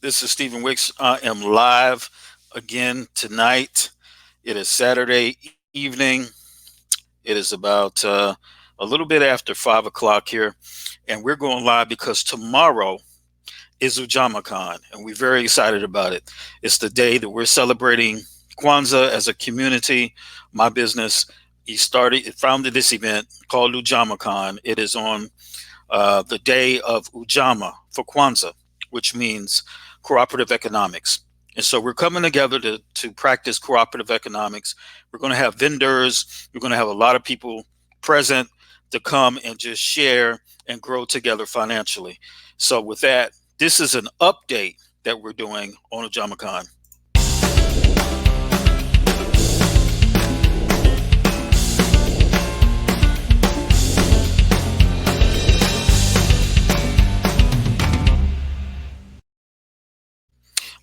This is Stephen Wicks. I am live again tonight. It is Saturday evening. It is about a little bit after 5 o'clock here, and we're going live because tomorrow is UjamaaCon, and we're very excited about it. It's the day that we're celebrating Kwanzaa as a community. My business, founded this event called UjamaaCon. It is on the day of Ujama for Kwanzaa, which means cooperative economics. And so we're coming together to practice cooperative economics. We're going to have vendors. We're going to have a lot of people present to come and just share and grow together financially. So with that, this is an update that we're doing on UjamaaCon.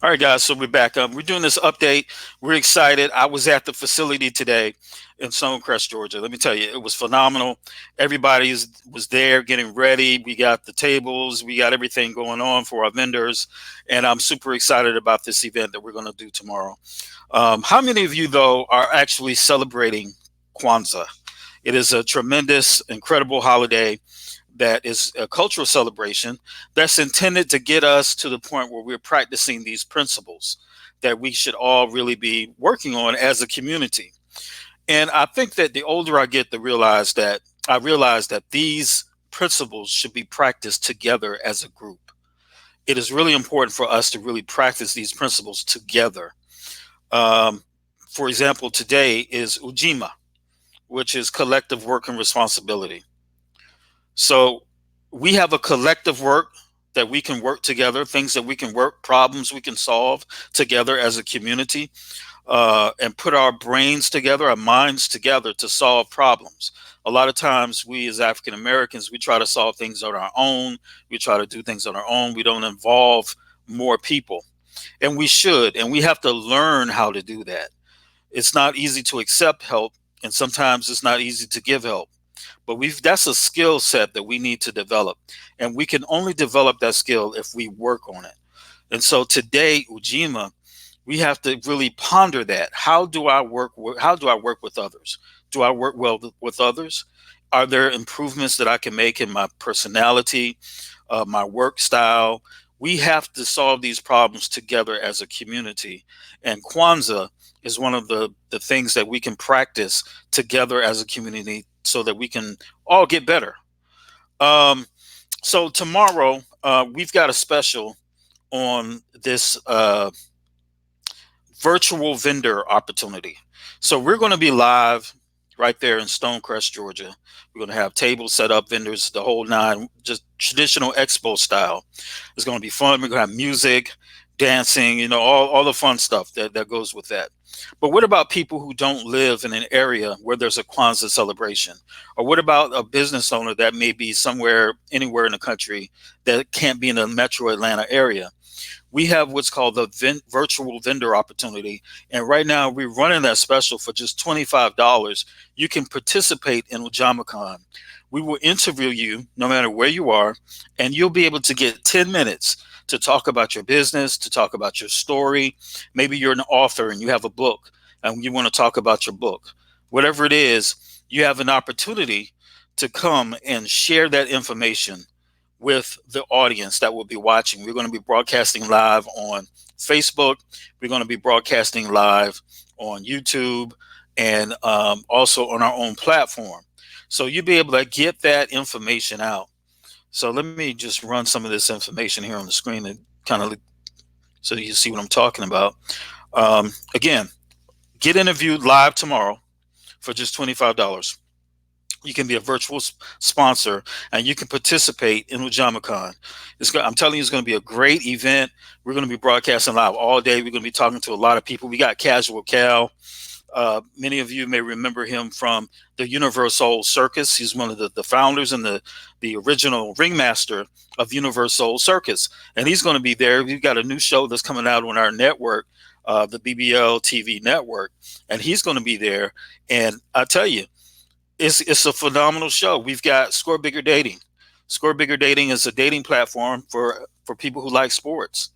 All right, guys. So we're back. We're doing this update. We're excited. I was at the facility today in Stonecrest, Georgia. Let me tell you, it was phenomenal. Everybody was there getting ready. We got the tables. We got everything going on for our vendors. And I'm super excited about this event that we're going to do tomorrow. How many of you, though, are actually celebrating Kwanzaa? It is a tremendous, incredible holiday that is a cultural celebration that's intended to get us to the point where we're practicing these principles that we should all really be working on as a community. And I think that the older I get, I realize that these principles should be practiced together as a group. It is really important for us to really practice these principles together. Um, for example, today is Ujima, which is collective work and responsibility. So we have a collective work that we can work together, things that we can work, problems we can solve together as a community, and put our brains together, our minds together to solve problems. A lot of times we as African Americans, we try to solve things on our own. We try to do things on our own. We don't involve more people. And we should, and we have to learn how to do that. It's not easy to accept help, and sometimes it's not easy to give help. But that's a skill set that we need to develop. And we can only develop that skill if we work on it. And so today, Ujima, we have to really ponder that. How do I work with others? Do I work well with others? Are there improvements that I can make in my personality, my work style? We have to solve these problems together as a community. And Kwanzaa is one of the things that we can practice together as a community so that we can all get better. Um, so tomorrow, we've got a special on this virtual vendor opportunity. So we're going to be live right there in Stonecrest, Georgia. We're going to have tables set up, vendors, the whole nine, just traditional expo style. It's going to be fun. We're going to have music, dancing, all the fun stuff that goes with that. But what about people who don't live in an area where there's a Kwanzaa celebration? Or what about a business owner that may be anywhere in the country that can't be in the metro Atlanta area? We have what's called the virtual vendor opportunity. And right now we're running that special for just $25. You can participate in UjamaaCon. We will interview you no matter where you are, and you'll be able to get 10 minutes to talk about your business, to talk about your story. Maybe you're an author and you have a book and you want to talk about your book. Whatever it is, you have an opportunity to come and share that information with the audience that will be watching. We're going to be broadcasting live on Facebook. We're going to be broadcasting live on YouTube and also on our own platform. So you'll be able to get that information out. So let me just run some of this information here on the screen and kind of so you see what I'm talking about. Again, get interviewed live tomorrow for just $25. You can be a virtual sponsor and you can participate in UjamaaCon. I'm telling you, it's going to be a great event. We're going to be broadcasting live all day. We're going to be talking to a lot of people. We got Casual Cal. Many of you may remember him from the Universal Circus. He's one of the founders and the original ringmaster of Universal Circus. And he's going to be there. We've got a new show that's coming out on our network, the BBL TV network. And he's going to be there. And I tell you, it's a phenomenal show. We've got Score Bigger Dating. Score Bigger Dating is a dating platform for people who like sports.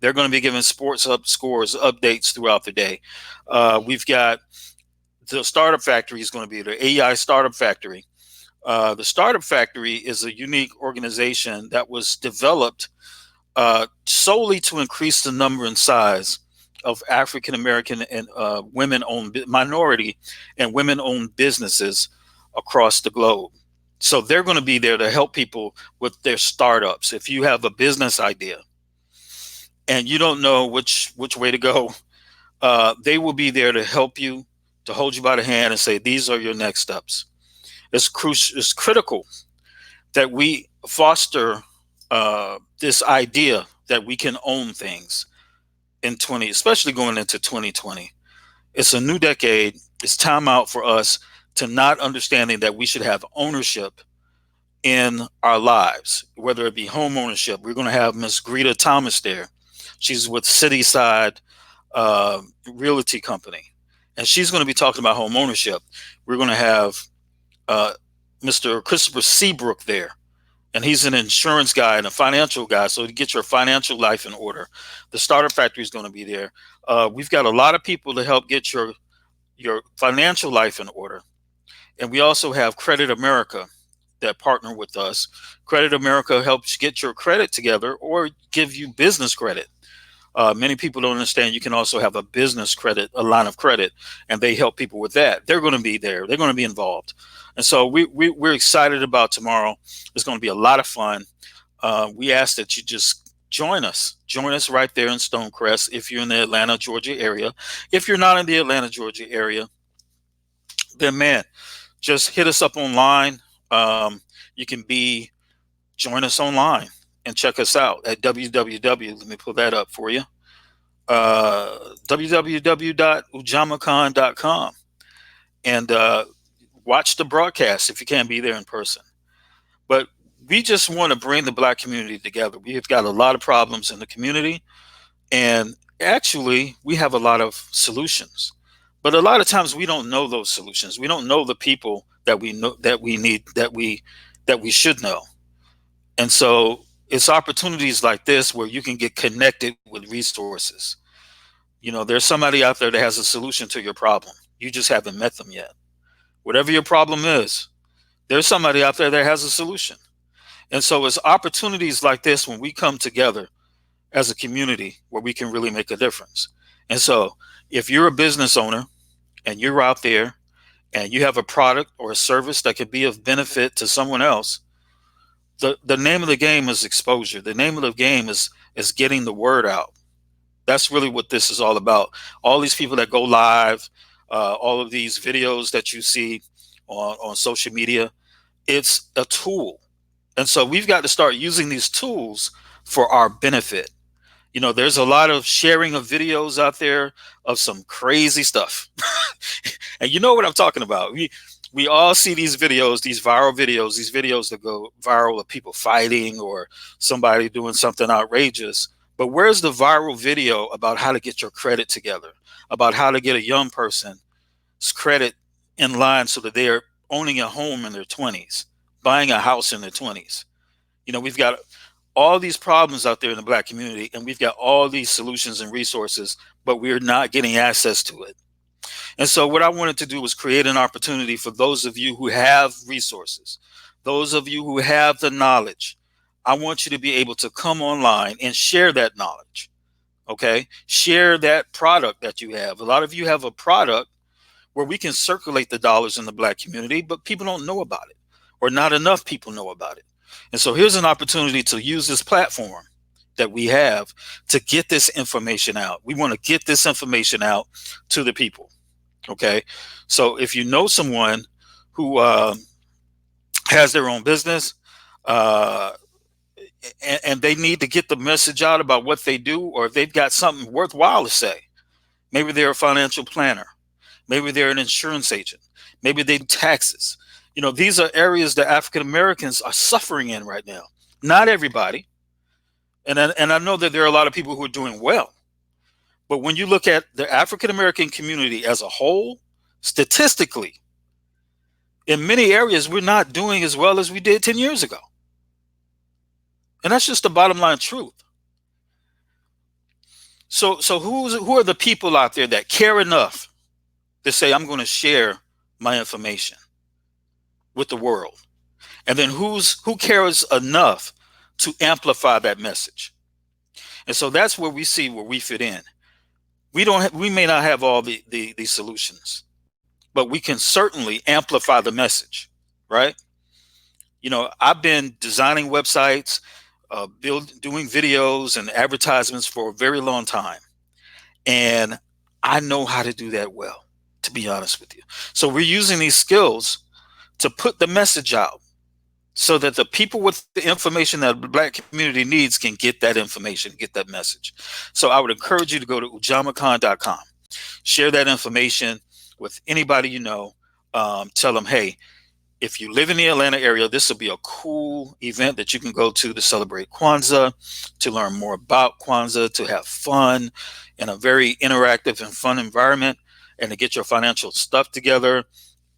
They're going to be giving sports up scores updates throughout the day. We've got the Startup Factory is going to be the AI Startup Factory. The Startup Factory is a unique organization that was developed solely to increase the number and size of African American and women-owned, minority and women-owned businesses across the globe. So they're going to be there to help people with their startups. If you have a business idea and you don't know which way to go, they will be there to help you, to hold you by the hand and say, these are your next steps. It's crucial. It's critical that we foster this idea that we can own things in especially going into 2020. It's a new decade. It's time out for us to not understanding that we should have ownership in our lives, whether it be home ownership. We're going to have Miss Greta Thomas there. She's with Cityside Realty Company, and she's going to be talking about home ownership. We're going to have Mr. Christopher Seabrook there, and he's an insurance guy and a financial guy, so to get your financial life in order. The Startup Factory is going to be there. We've got a lot of people to help get your financial life in order. And we also have Credit America that partner with us. Credit America helps get your credit together or give you business credit. Many people don't understand you can also have a business credit, a line of credit, and they help people with that. They're going to be there. They're going to be involved. And so we're excited about tomorrow. It's going to be a lot of fun. We ask that you just join us. Join us right there in Stonecrest if you're in the Atlanta, Georgia area. If you're not in the Atlanta, Georgia area, then man, just hit us up online. You can join us online and check us out at www. Let me pull that up for you. www.UjamaaCon.com, and watch the broadcast if you can't be there in person. But we just want to bring the Black community together. We've got a lot of problems in the community, and actually we have a lot of solutions. But a lot of times we don't know those solutions. We don't know the people that we know, that we need, that we should know. And so it's opportunities like this where you can get connected with resources. There's somebody out there that has a solution to your problem. You just haven't met them yet. Whatever your problem is, there's somebody out there that has a solution. And so it's opportunities like this when we come together as a community where we can really make a difference. And so if you're a business owner and you're out there and you have a product or a service that could be of benefit to someone else, the name of the game is exposure. The name of the game is getting the word out. That's really what this is all about. All these people that go live, all of these videos that you see on social media, it's a tool. And so we've got to start using these tools for our benefit. There's a lot of sharing of videos out there of some crazy stuff. And you know what I'm talking about. We all see these videos, these viral videos, these videos that go viral of people fighting or somebody doing something outrageous. But where's the viral video about how to get your credit together, about how to get a young person's credit in line so that they're owning a home in their 20s, buying a house in their 20s? We've got all these problems out there in the Black community, and we've got all these solutions and resources, but we're not getting access to it. And so what I wanted to do was create an opportunity for those of you who have resources, those of you who have the knowledge. I want you to be able to come online and share that knowledge. Okay? Share that product that you have. A lot of you have a product where we can circulate the dollars in the Black community, but people don't know about it, or not enough people know about it. And so here's an opportunity to use this platform that we have to get this information out. We want to get this information out to the people. Okay. So if you know someone who has their own business and they need to get the message out about what they do, or if they've got something worthwhile to say, maybe they're a financial planner, maybe they're an insurance agent, maybe they do taxes. These are areas that African Americans are suffering in right now. Not everybody. And I know that there are a lot of people who are doing well. But when you look at the African American community as a whole, statistically, in many areas, we're not doing as well as we did 10 years ago. And that's just the bottom line truth. So who are the people out there that care enough to say I'm going to share my information with the world? And then who cares enough to amplify that message? And so that's where we see where we fit in. We may not have all the solutions, but we can certainly amplify the message, right? I've been designing websites, doing videos and advertisements for a very long time, and I know how to do that well, to be honest with you. So we're using these skills to put the message out so that the people with the information that the Black community needs can get that information, get that message. So I would encourage you to go to UjamaaCon.com, share that information with anybody you know. Tell them, hey, if you live in the Atlanta area, this will be a cool event that you can go to celebrate Kwanzaa, to learn more about Kwanzaa, to have fun in a very interactive and fun environment, and to get your financial stuff together.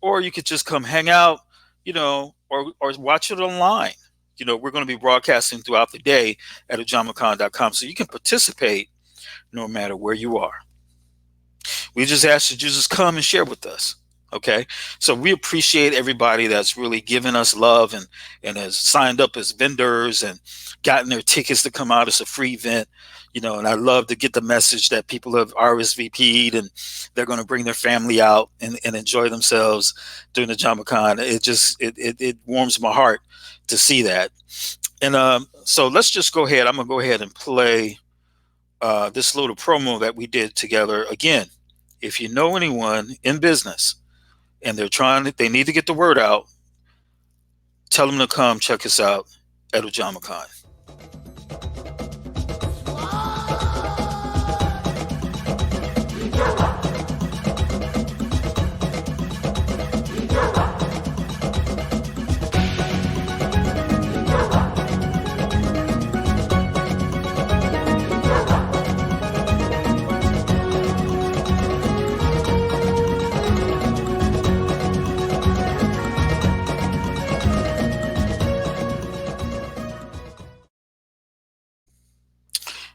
Or you could just come hang out, or watch it online. We're going to be broadcasting throughout the day at UjamaaCon.com, so you can participate no matter where you are. We just ask that you just come and share with us. Okay. So we appreciate everybody that's really given us love and has signed up as vendors and gotten their tickets to come out as a free event. And I love to get the message that people have RSVP'd and they're going to bring their family out and enjoy themselves during the JamaCon. It warms my heart to see that. And so let's just go ahead. I'm going to go ahead and play this little promo that we did together. Again, if you know anyone in business and they need to get the word out, tell them to come check us out at UjamaaCon.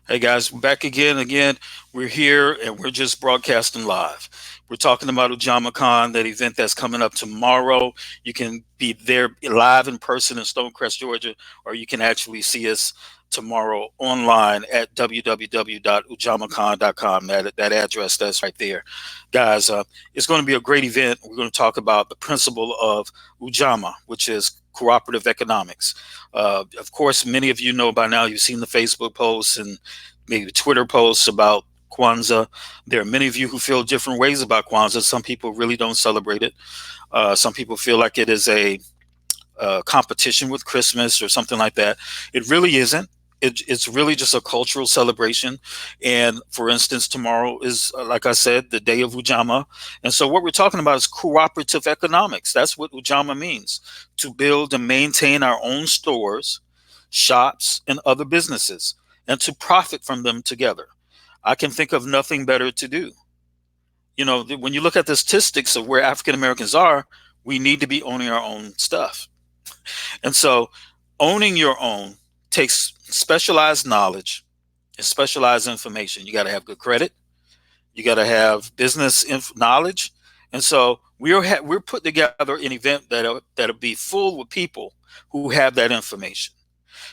Hey guys, we're back again. We're here and we're just broadcasting live. We're talking about UjamaaCon, that event that's coming up tomorrow. You can be there live in person in Stonecrest, Georgia, or you can actually see us tomorrow online at www.ujamaacon.com. That address that's right there. Guys, it's going to be a great event. We're going to talk about the principle of Ujamaa, which is cooperative economics. Of course, many of you know by now, you've seen the Facebook posts and maybe Twitter posts about Kwanzaa. There are many of you who feel different ways about Kwanzaa. Some people really don't celebrate it. Some people feel like it is a competition with Christmas or something like that. It really isn't. It's really just a cultural celebration. And for instance, tomorrow is, like I said, the day of Ujamaa. And so what we're talking about is cooperative economics. That's what Ujamaa means: to build and maintain our own stores, shops, and other businesses, and to profit from them together. I can think of nothing better to do. When you look at the statistics of where African Americans are, we need to be owning our own stuff. And so owning your own takes specialized knowledge and specialized information. You got to have good credit. You got to have business knowledge. And so we're putting together an event that'll be full with people who have that information.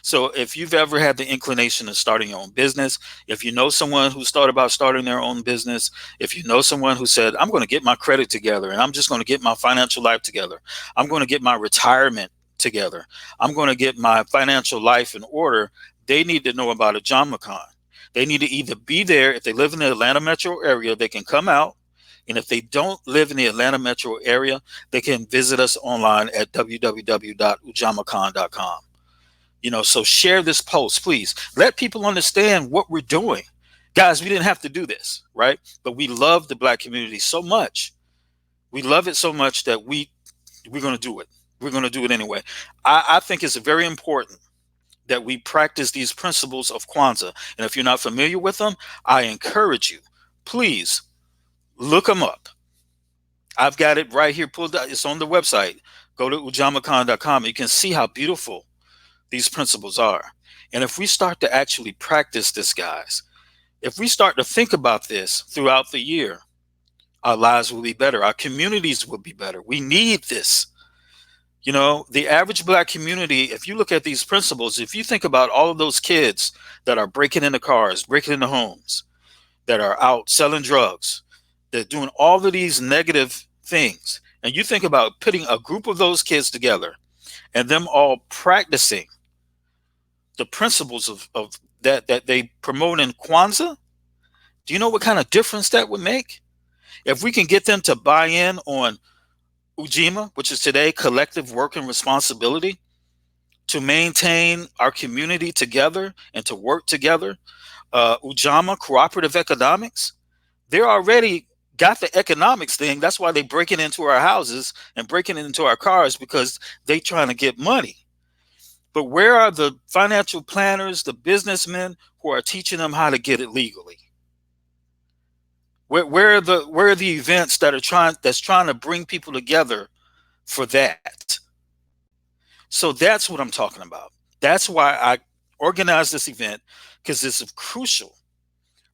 So if you've ever had the inclination of starting your own business, if you know someone who's thought about starting their own business, if you know someone who said, I'm going to get my credit together and I'm just going to get my financial life together, I'm going to get my retirement together, I'm going to get my financial life in order, they need to know about UjamaaCon. They need to either be there. If they live in the Atlanta metro area, they can come out. And if they don't live in the Atlanta metro area, they can visit us online at www.ujamaacon.com. So share this post, please. Let people understand what we're doing. Guys, we didn't have to do this, right? But we love the Black community so much. We love it so much that we're going to do it. We're going to do it anyway. I think it's very important that we practice these principles of Kwanzaa. And if you're not familiar with them, I encourage you, please look them up. I've got it right here pulled out. It's on the website. Go to UjamaaCon.com. You can see how beautiful these principles are. And if we start to actually practice this, guys, If we start to think about this throughout the year, our lives will be better. Our communities will be better. We need this. The average black community, if you look at these principles, if you think about all of those kids that are breaking into cars, breaking into homes, that are out selling drugs, they're doing all of these negative things. And you think about putting a group of those kids together and them all practicing the principles of that they promote in Kwanzaa. Do you know what kind of difference that would make? If we can get them to buy in on Ujima, which is today collective work and responsibility, to maintain our community together and to work together, Ujama, cooperative economics, they're already got the economics thing. That's why they breaking into our houses and breaking into our cars, because they trying to get money. But where are the financial planners, the businessmen who are teaching them how to get it legally? Where are the events that's trying to bring people together for that? So that's what I'm talking about. That's why I organized this event, because it's crucial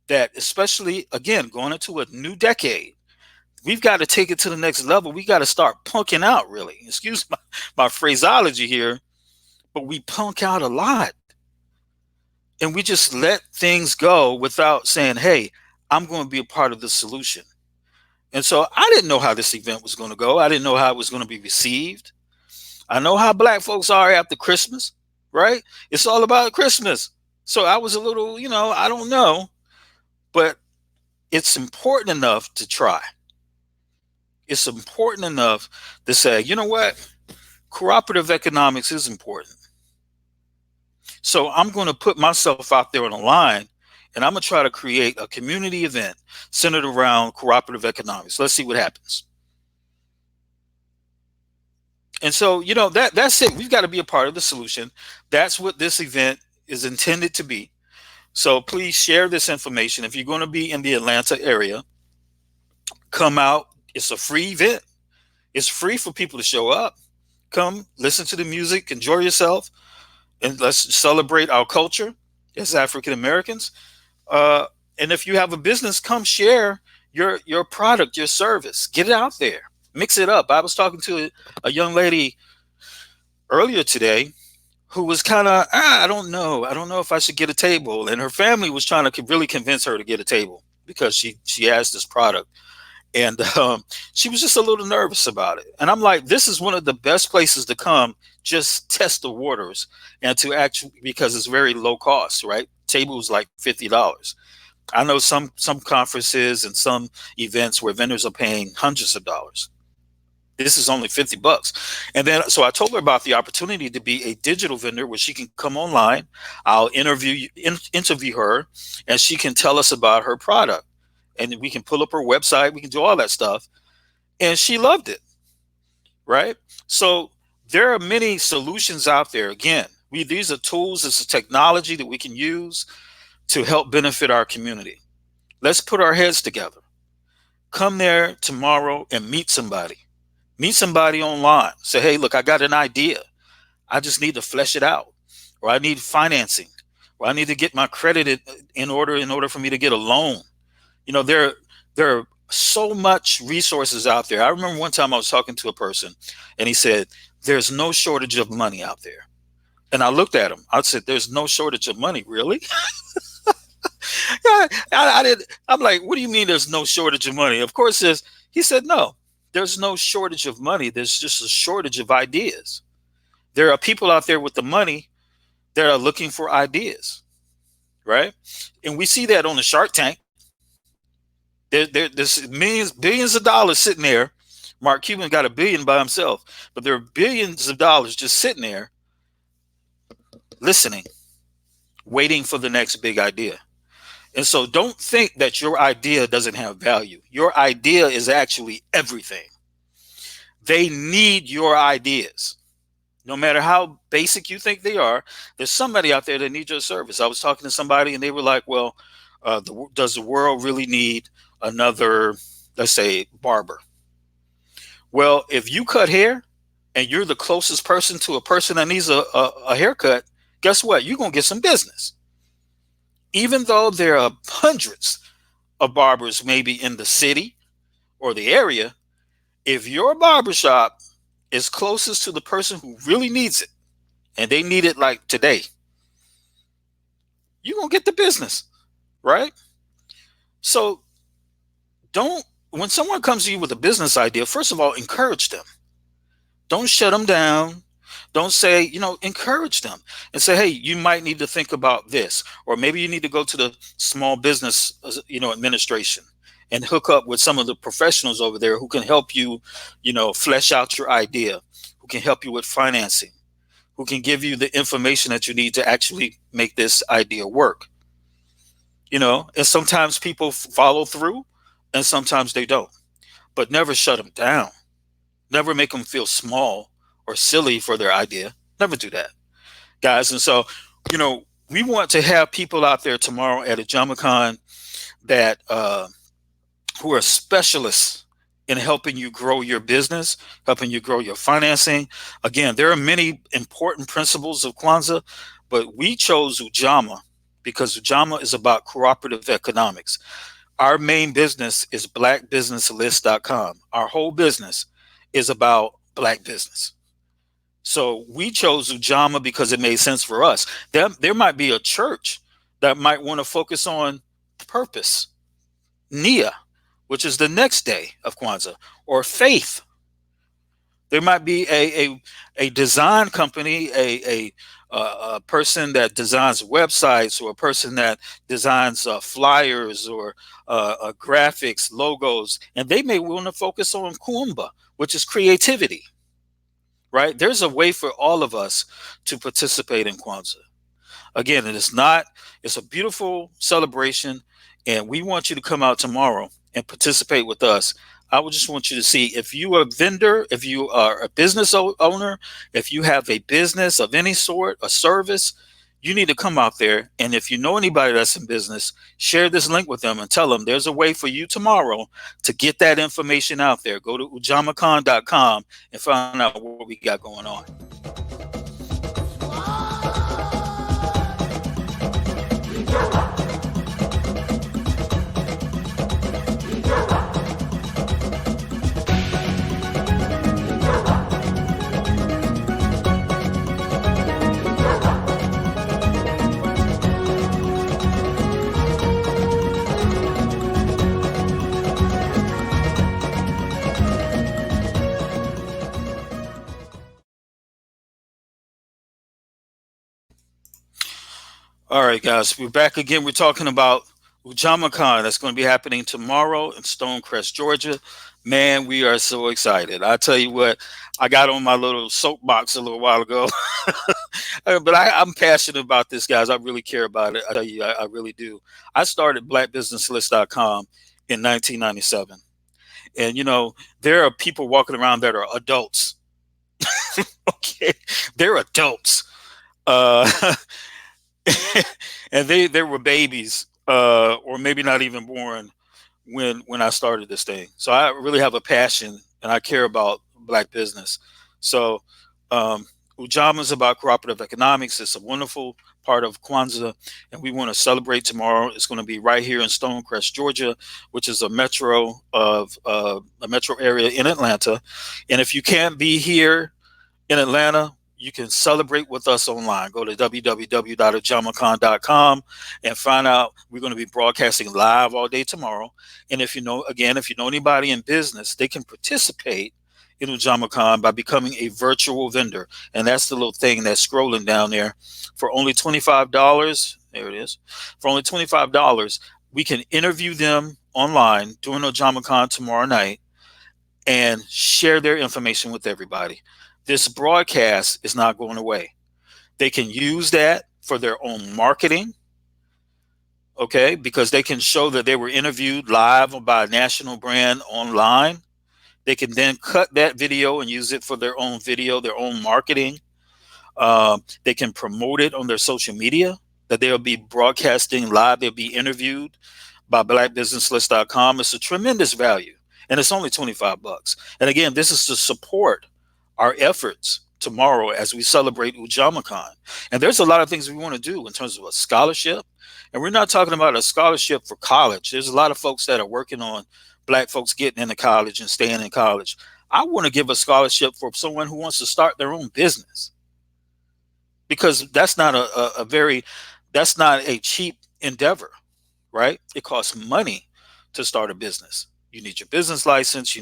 that, especially again, going into a new decade, we've got to take it to the next level. We got to start punking out, really. Excuse my phraseology here, but we punk out a lot. And we just let things go without saying, hey, I'm going to be a part of the solution. And so I didn't know how this event was going to go. I didn't know how it was going to be received. I know how black folks are after Christmas, right? It's all about Christmas. So I was a little, I don't know, but it's important enough to try. It's important enough to say, you know what? Cooperative economics is important. So I'm going to put myself out there on the line, and I'm going to try to create a community event centered around cooperative economics. Let's see what happens. And so, that's it. We've got to be a part of the solution. That's what this event is intended to be. So please share this information. If you're going to be in the Atlanta area, come out. It's a free event. It's free for people to show up. Come, listen to the music, enjoy yourself, and let's celebrate our culture as African Americans. And if you have a business, come share your product, your service. Get it out there. Mix it up. I was talking to a young lady earlier today who was kind of, I don't know if I should get a table. And her family was trying to really convince her to get a table because she has this product. And she was just a little nervous about it. And I'm like, this is one of the best places to come, just test the waters, and to actually, because it's very low cost, right? Tables like $50. I know some conferences and some events where vendors are paying hundreds of dollars. This is only $50. And then, so I told her about the opportunity to be a digital vendor where she can come online. I'll interview her, and she can tell us about her product. And we can pull up her website. We can do all that stuff. And she loved it, right? So there are many solutions out there. Again, these are tools. It's a technology that we can use to help benefit our community. Let's put our heads together. Come there tomorrow and meet somebody. Meet somebody online. Say, hey, look, I got an idea. I just need to flesh it out. Or I need financing. Or I need to get my credit in order for me to get a loan. There are so much resources out there. I remember one time I was talking to a person, and he said, there's no shortage of money out there. And I looked at him. I said, there's no shortage of money, really? I didn't. I'm like, what do you mean there's no shortage of money? Of course there's. He said, no, there's no shortage of money. There's just a shortage of ideas. There are people out there with the money that are looking for ideas, right? And we see that on the Shark Tank. There's billions of dollars sitting there. Mark Cuban got $1 billion by himself, but there are billions of dollars just sitting there, listening, waiting for the next big idea. And so don't think that your idea doesn't have value. Your idea is actually everything. They need your ideas. No matter how basic you think they are, there's somebody out there that needs your service. I was talking to somebody and they were like, well, does the world really need another, let's say, barber? Well, if you cut hair and you're the closest person to a person that needs a haircut, guess what? You're going to get some business, Even though there are hundreds of barbers maybe in the city or the area, if your barbershop is closest to the person who really needs it, and they need it like today, you're going to get the business, right? So don't, when someone comes to you with a business idea, first of all, encourage them. Don't shut them down. Don't say, encourage them and say, hey, you might need to think about this, or maybe you need to go to the small business, administration and hook up with some of the professionals over there who can help you, flesh out your idea, who can help you with financing, who can give you the information that you need to actually make this idea work. And sometimes people follow through and sometimes they don't, but never shut them down. Never make them feel small or silly for their idea. Never do that, guys. And so, we want to have people out there tomorrow at UjamaaCon that who are specialists in helping you grow your business, helping you grow your financing. Again, there are many important principles of Kwanzaa, but we chose Ujamaa because Ujamaa is about cooperative economics. Our main business is BlackBusinessList.com. Our whole business is about Black business. So we chose Ujamaa because it made sense for us. There might be a church that might want to focus on purpose, Nia, which is the next day of Kwanzaa, or faith. There might be a design company, a person that designs websites, or a person that designs flyers or graphics, logos, and they may want to focus on Kuumba, which is creativity, right? There's a way for all of us to participate in Kwanzaa. Again, it's a beautiful celebration, and we want you to come out tomorrow and participate with us. I would just want you to see, if you are a vendor, if you are a business owner, if you have a business of any sort, a service, you need to come out there. And if you know anybody that's in business, share this link with them and tell them there's a way for you tomorrow to get that information out there. Go to UjamaaCon.com and find out what we got going on. All right, guys, we're back again. We're talking about UjamaaCon. That's going to be happening tomorrow in Stonecrest, Georgia. Man, we are so excited. I tell you what, I got on my little soapbox a little while ago, but I'm passionate about this, guys. I really care about it. I tell you, I really do. I started BlackBusinessList.com in 1997. And, there are people walking around that are adults. Okay, they're adults. Uh, and they were babies, or maybe not even born when I started this thing. So I really have a passion and I care about Black business. So Ujamaa is about cooperative economics. It's a wonderful part of Kwanzaa, and we want to celebrate tomorrow. It's going to be right here in Stonecrest, Georgia, which is a metro area in Atlanta. And if you can't be here in Atlanta, you can celebrate with us online. Go to www.UjamaaCon.com and find out. We're going to be broadcasting live all day tomorrow. And if you know anybody in business, they can participate in UjamaaCon by becoming a virtual vendor. And that's the little thing that's scrolling down there. For only $25, there it is. For only $25, we can interview them online during UjamaaCon tomorrow night and share their information with everybody. This broadcast is not going away. They can use that for their own marketing, okay, because they can show that they were interviewed live by a national brand online. They can then cut that video and use it for their own video, their own marketing. They can promote it on their social media, that they'll be broadcasting live. They'll be interviewed by BlackBusinessList.com. It's a tremendous value, and it's only $25. And again, this is to support our efforts tomorrow as we celebrate UjamaaCon. And there's a lot of things we want to do in terms of a scholarship, And we're not talking about a scholarship for college. There's a lot of folks that are working on black folks getting into college and staying in college. I want to give a scholarship for someone who wants to start their own business, because that's not a cheap endeavor, right? It costs money to start a business. You need your business license.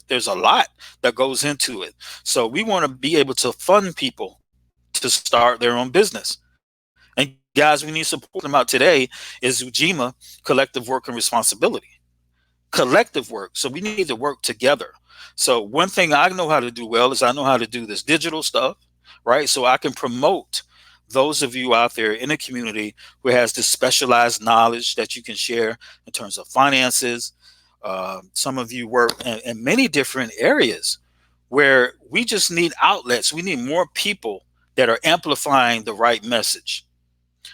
There's a lot that goes into it. So we want to be able to fund people to start their own business. And guys, we need support. About today is Ujima collective work and responsibility. Collective work. So we need to work together. So one thing I know how to do well is I know how to do this digital stuff, right? So I can promote those of you out there in the community who has this specialized knowledge that you can share in terms of finances. Some of you work in many different areas where we just need outlets. We need more people that are amplifying the right message.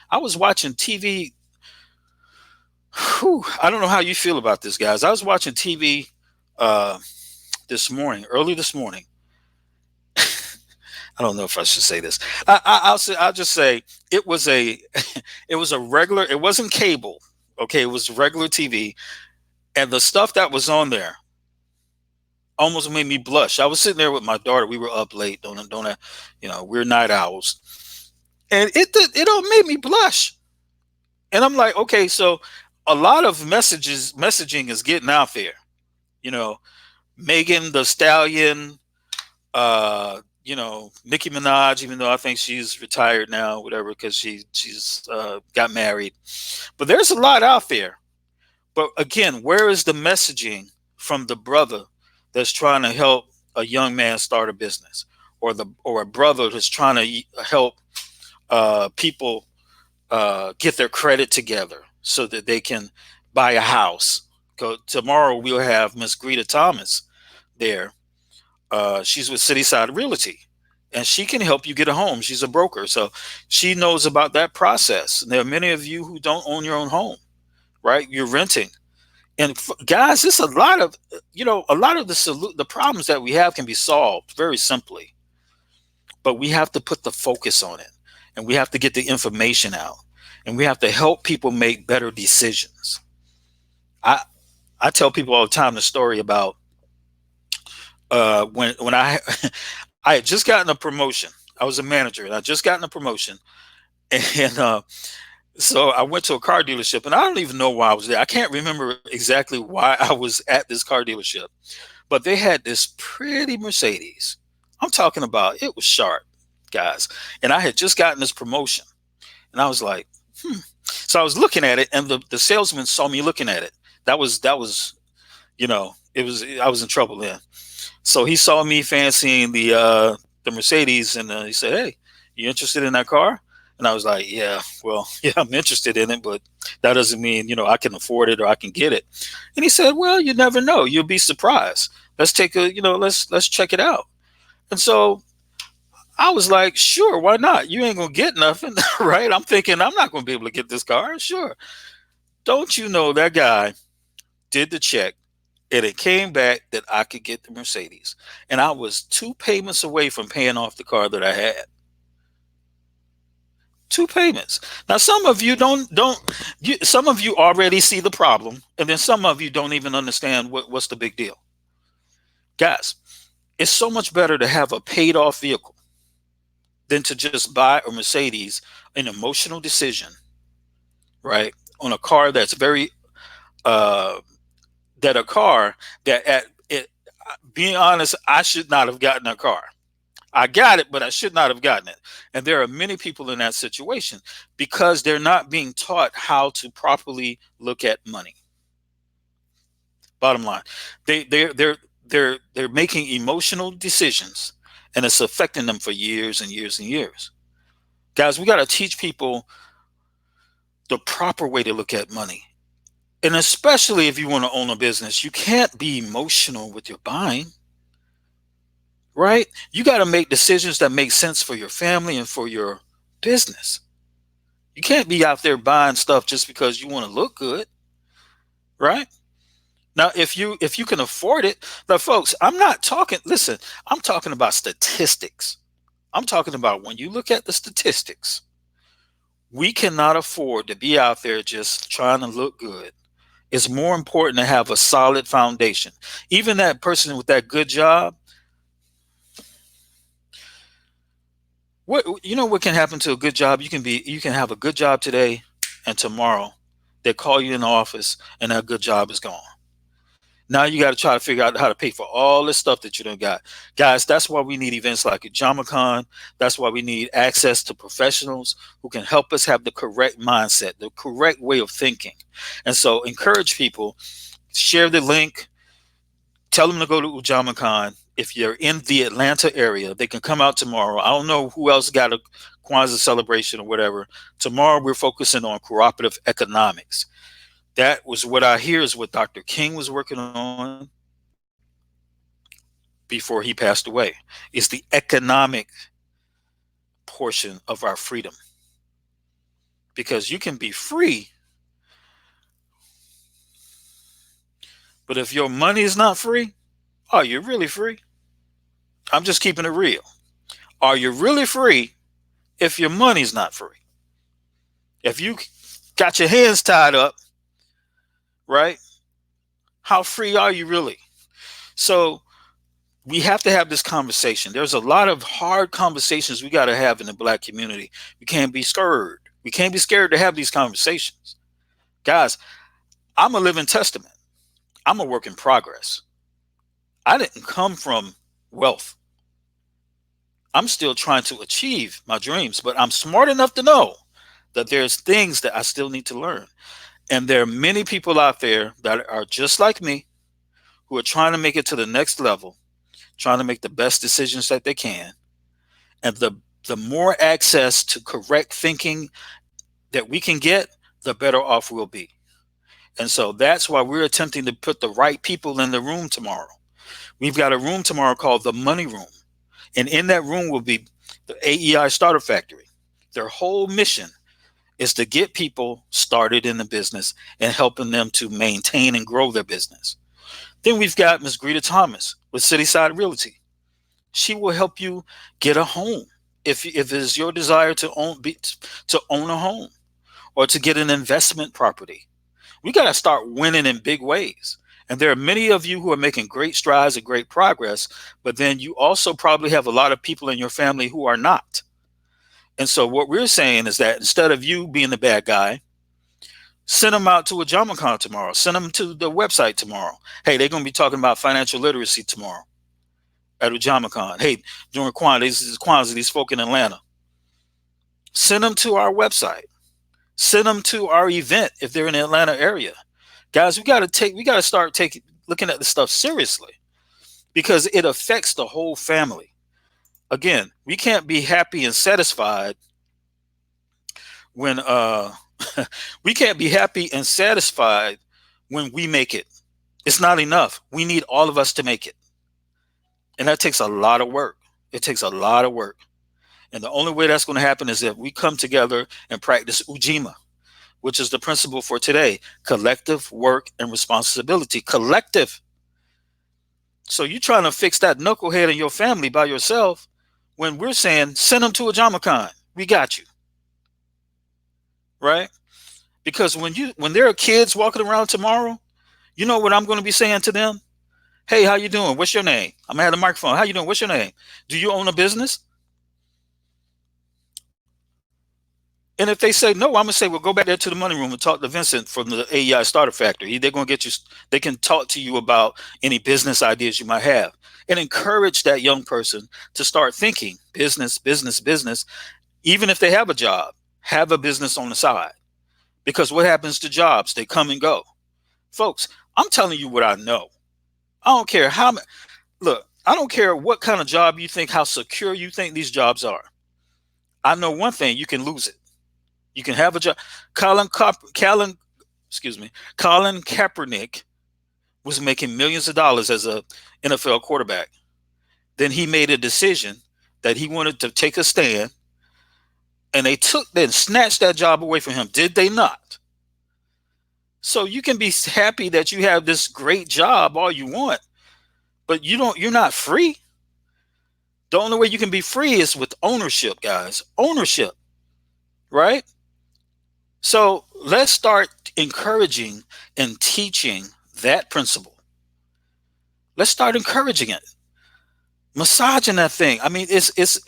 I was watching TV. I don't know how you feel about this, guys. I was watching TV uh, early this morning. I don't know if I should say this. I'll just say it was a it was a regular. It wasn't cable. Okay, it was regular TV, and the stuff that was on there almost made me blush. I was sitting there with my daughter. We were up late. We're night owls, and it all made me blush. And I'm like, okay, so a lot of messaging is getting out there. You know, Megan the Stallion, Nicki Minaj, even though I think she's retired now, whatever, because she's got married. But there's a lot out there. But again, where is the messaging from the brother that's trying to help a young man start a business, or a brother that's trying to help people get their credit together so that they can buy a house? Tomorrow we'll have Miss Greta Thomas there. She's with Cityside Realty, and she can help you get a home. She's a broker, so she knows about that process. And there are many of you who don't own your own home, right? You're renting. And guys, it's a lot of the problems that we have can be solved very simply, but we have to put the focus on it, and we have to get the information out, and we have to help people make better decisions. I I tell people all the time the story about when I I had just gotten a promotion. I was a manager, and I just gotten a promotion, and so I went to a car dealership, and I don't even know why I was there. I can't remember exactly why I was at this car dealership, but they had this pretty Mercedes. I'm talking about, it was sharp, guys. And I had just gotten this promotion, and I was like, hmm. So I was looking at it, and the salesman saw me looking at it. That was, it was, I was in trouble then. So he saw me fancying the Mercedes, and he said, "Hey, you interested in that car?" And I was like, "Yeah, well, yeah, I'm interested in it, but that doesn't mean I can afford it or I can get it." And he said, "Well, you never know. You'll be surprised. Let's take a, let's check it out." And so I was like, "Sure, why not? You ain't gonna get nothing, right?" I'm thinking I'm not gonna be able to get this car. Sure. Don't you know that guy did the check, and it came back that I could get the Mercedes, and I was two payments away from paying off the car that I had. Two payments. Now, some of you don't. Some of you already see the problem, and then some of you don't even understand what's the big deal, guys. It's so much better to have a paid off vehicle than to just buy a Mercedes, an emotional decision, right? On a car that's very uh, that a car that at it. Being honest, I should not have gotten a car. I got it, but I should not have gotten it. And there are many people in that situation because they're not being taught how to properly look at money. Bottom line, they're making emotional decisions, and it's affecting them for years and years and years. Guys, we got to teach people the proper way to look at money. And especially if you want to own a business, you can't be emotional with your buying, right? You got to make decisions that make sense for your family and for your business. You can't be out there buying stuff just because you want to look good, right? Now, if you can afford it, now folks, I'm not talking, listen, I'm talking about statistics. I'm talking about when you look at the statistics, We cannot afford to be out there just trying to look good. It's more important to have a solid foundation. Even that person with that good job, what you know what can happen to a good job? You can have a good job today, and tomorrow they call you in the office and that good job is gone. Now you got to try to figure out how to pay for all this stuff that you don't got. Guys, that's why we need events like UjamaaCon. That's why we need access to professionals who can help us have the correct mindset, the correct way of thinking. And so encourage people, share the link, tell them to go to UjamaaCon. If you're in the Atlanta area, they can come out tomorrow. I don't know who else got a Kwanzaa celebration or whatever. Tomorrow we're focusing on cooperative economics. That was what I hear is what Dr. King was working on before he passed away. Is the economic portion of our freedom. Because you can be free, but if your money is not free, are you really free? I'm just keeping it real. Are you really free if your money's not free? If you got your hands tied up, right? How free are you really? So we have to have this conversation. There's a lot of hard conversations we got to have in the black community. We can't be scared. We can't be scared to have these conversations. Guys, I'm a living testament. I'm a work in progress. I didn't come from wealth. I'm still trying to achieve my dreams, but I'm smart enough to know that there's things that I still need to learn. And there are many people out there that are just like me who are trying to make it to the next level, trying to make the best decisions that they can. And the more access to correct thinking that we can get, the better off we'll be. And so that's why we're attempting to put the right people in the room tomorrow. We've got a room tomorrow called the Money Room. And in that room will be the AEI Starter Factory. Their whole mission is to get people started in the business and helping them to maintain and grow their business. Then we've got Ms. Greta Thomas with Cityside Realty. She will help you get a home if it is your desire to own a home or to get an investment property. We got to start winning in big ways. And there are many of you who are making great strides and great progress, but then you also probably have a lot of people in your family who are not. And so what we're saying is that instead of you being the bad guy, send them out to UjamaaCon tomorrow. Send them to the website tomorrow. Hey, they're going to be talking about financial literacy tomorrow at UjamaaCon. Hey, during Kwanzaa, these folk in Atlanta. Send them to our website. Send them to our event if they're in the Atlanta area. Guys, we got to start looking at this stuff seriously because it affects the whole family. Again, we can't be happy and satisfied when we can't be happy and satisfied when we make it. It's not enough. We need all of us to make it. And that takes a lot of work. It takes a lot of work. And the only way that's going to happen is if we come together and practice Ujima, which is the principle for today: collective work and responsibility. Collective. So you're trying to fix that knucklehead in your family by yourself when we're saying send them to UjamaaCon. We got you. Right? Because when there are kids walking around tomorrow, you know what I'm going to be saying to them? Hey, how you doing? What's your name? I'm going to have the microphone. How you doing? What's your name? Do you own a business? And if they say no, I'm going to say, well, go back there to the money room and talk to Vincent from the AEI Starter Factory. They're going to get you, they can talk to you about any business ideas you might have and encourage that young person to start thinking business, business, business. Even if they have a business on the side. Because what happens to jobs? They come and go. Folks, I'm telling you what I know. I don't care I don't care what kind of job you think, how secure you think these jobs are. I know one thing: you can lose it. You can have a job. Colin Kaepernick was making millions of dollars as a NFL quarterback. Then he made a decision that he wanted to take a stand, and they snatched that job away from him. Did they not? So you can be happy that you have this great job all you want, but you're not free. The only way you can be free is with ownership, guys. Ownership, right? So let's start encouraging and teaching that principle. Let's start encouraging it, massaging that thing. I mean, it's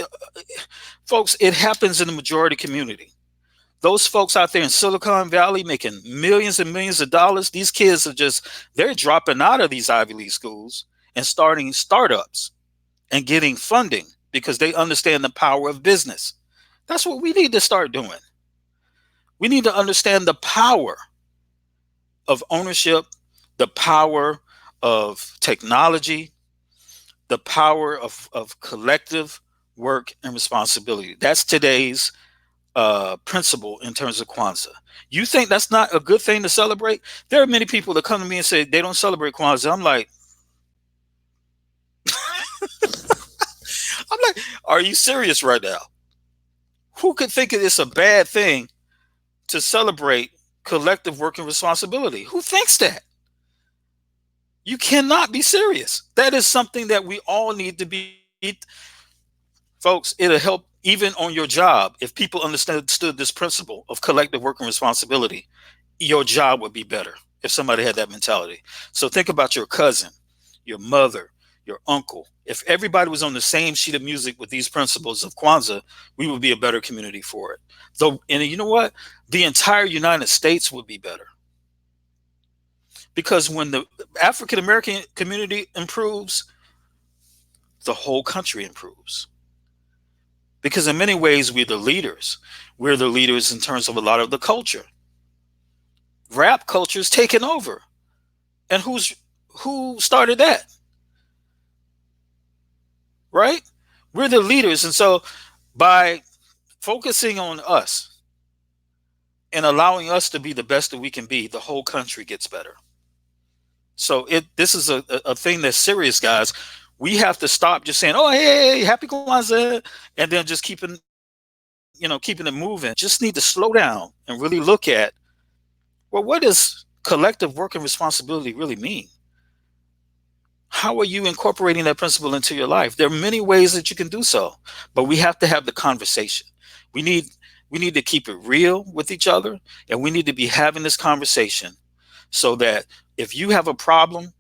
folks. It happens in the majority community. Those folks out there in Silicon Valley making millions and millions of dollars. These kids are just they're dropping out of these Ivy League schools and starting startups and getting funding because they understand the power of business. That's what we need to start doing. We need to understand the power of ownership, the power of technology, the power of collective work and responsibility. That's today's principle in terms of Kwanzaa. You think that's not a good thing to celebrate? There are many people that come to me and say they don't celebrate Kwanzaa. I'm like, are you serious right now? Who could think it is a bad thing to celebrate collective work and responsibility? Who thinks that? You cannot be serious. That is something that we all need to be. Folks, it'll help even on your job if people understood this principle of collective work and responsibility. Your job would be better if somebody had that mentality. So think about your cousin, your mother, your uncle. If everybody was on the same sheet of music with these principles of Kwanzaa, we would be a better community for it. Though, and you know what? The entire United States would be better because when the African American community improves, the whole country improves. Because in many ways, we're the leaders. We're the leaders in terms of a lot of the culture. Rap culture is taking over, and who started that, right? We're the leaders, and so by focusing on us and allowing us to be the best that we can be, the whole country gets better. So this is a thing that's serious, guys. We have to stop just saying, "Oh, hey, happy Kwanzaa," and then just keeping it moving. Just need to slow down and really look at, well, what does collective work and responsibility really mean? How are you incorporating that principle into your life? There are many ways that you can do so, but we have to have the conversation. We need we need to keep it real with each other, and we need to be having this conversation so that if you have a problem,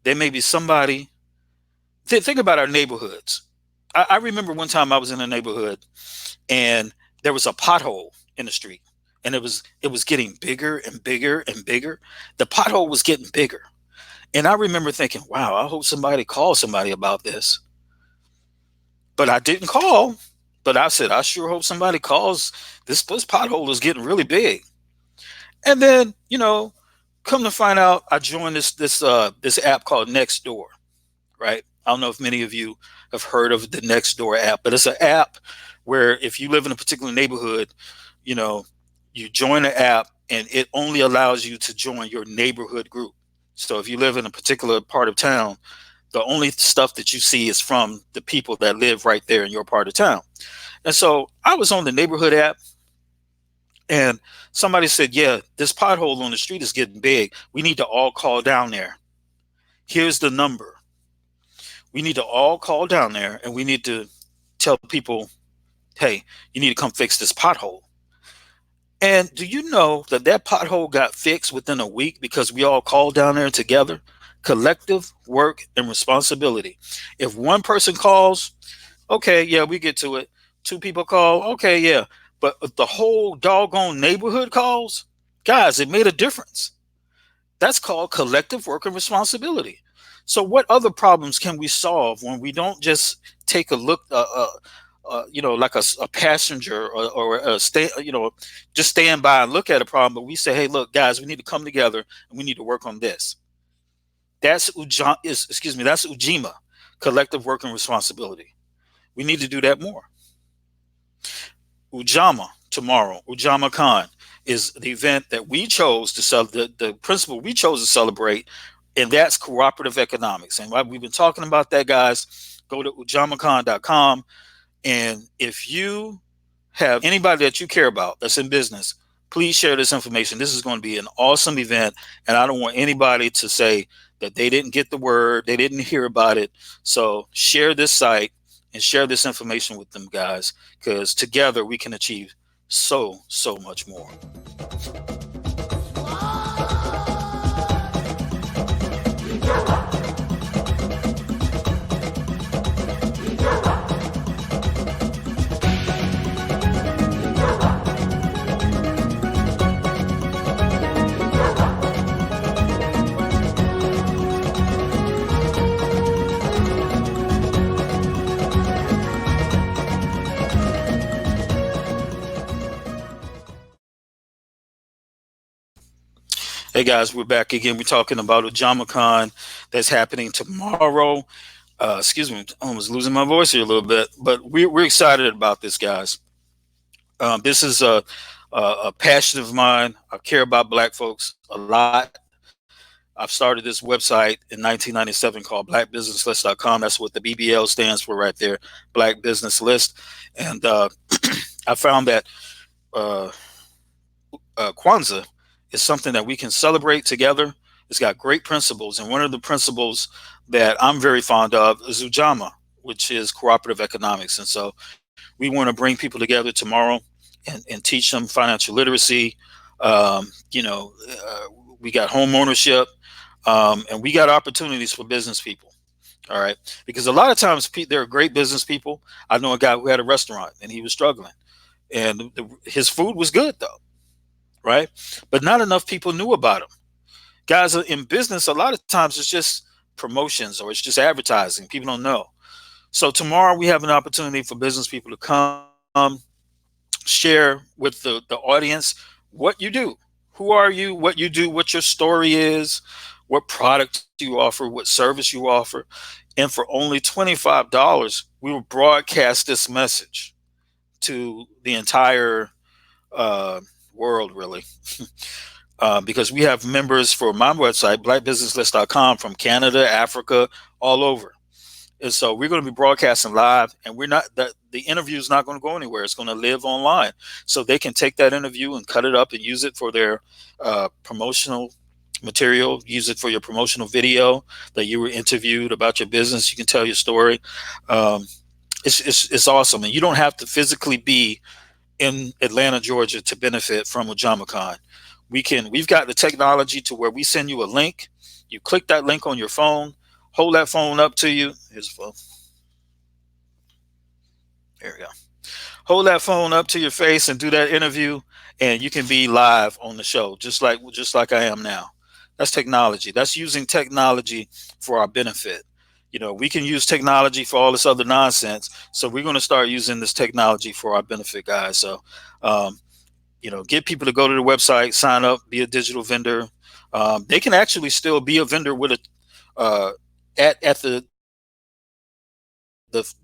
there may be somebody. Think about our neighborhoods. I remember one time I was in a neighborhood and there was a pothole in the street, and it was getting bigger and bigger and bigger. The pothole was getting bigger. And I remember thinking, wow, I hope somebody calls somebody about this. But I didn't call. But I said, I sure hope somebody calls. This pothole is getting really big. And then, come to find out, I joined this app called Nextdoor, right? I don't know if many of you have heard of the Nextdoor app, but it's an app where if you live in a particular neighborhood, you know, you join the app and it only allows you to join your neighborhood group. So if you live in a particular part of town, the only stuff that you see is from the people that live right there in your part of town. And so I was on the neighborhood app and somebody said, yeah, this pothole on the street is getting big. We need to all call down there. Here's the number. We need to all call down there and we need to tell people, hey, you need to come fix this pothole. And do you know that that pothole got fixed within a week because we all called down there together? Collective work and responsibility. If one person calls, okay, yeah, we get to it. Two people call, okay, yeah. But if the whole doggone neighborhood calls, guys, it made a difference. That's called collective work and responsibility. So, what other problems can we solve when we don't just take a look, like a passenger or just stand by and look at a problem, but we say, hey, look, guys, we need to come together and we need to work on this. That's Ujima, collective work and responsibility. We need to do that more. Ujama tomorrow, UjamaaCon is the event that we chose to sell the principle we chose to celebrate, and that's cooperative economics. And while we've been talking about that, guys, go to UjamaaCon.com. And if you have anybody that you care about that's in business, please share this information. This is going to be an awesome event, and I don't want anybody to say that they didn't get the word, they didn't hear about it. So share this site and share this information with them, guys, because together we can achieve so much more. Hey guys, we're back again. We're talking about UjamaaCon that's happening tomorrow. Excuse me, I was losing my voice here a little bit, but we're excited about this, guys. This is a passion of mine. I care about Black folks a lot. I've started this website in 1997 called BlackBusinessList.com. That's what the BBL stands for right there, Black Business List. And I found that uh, Kwanzaa is something that we can celebrate together. It's got great principles, and one of the principles that I'm very fond of is Ujama, which is cooperative economics. And so we want to bring people together tomorrow and teach them financial literacy. You know, we got home ownership, and we got opportunities for business people. All right, because a lot of times there are great business people. I know a guy who had a restaurant and he was struggling, and his food was good though, right? But not enough people knew about him. Guys, in business, a lot of times it's just promotions or it's just advertising. People don't know. So tomorrow we have an opportunity for business people to come share with the audience what you do. Who are you? What you do? What your story is? What product you offer? What service you offer? And for only $25, we will broadcast this message to the entire uh, world, really. Because we have members for my website, BlackBusinessList.com, from Canada, Africa, all over. And so we're going to be broadcasting live, and we're not the interview is not going to go anywhere. It's going to live online, so they can take that interview and cut it up and use it for their promotional material. Use it for your promotional video that you were interviewed about your business. You can tell your story. Um, it's awesome, and you don't have to physically be in Atlanta, Georgia, to benefit from UjamaaCon. We've got the technology to where we send you a link. You click that link on your phone, hold that phone up to you. Here's a phone. There we go. Hold that phone up to your face and do that interview, and you can be live on the show, just like I am now. That's technology. That's using technology for our benefit. You know, we can use technology for all this other nonsense. So we're going to start using this technology for our benefit, guys. So, get people to go to the website, sign up, be a digital vendor. They can actually still be a vendor with a at the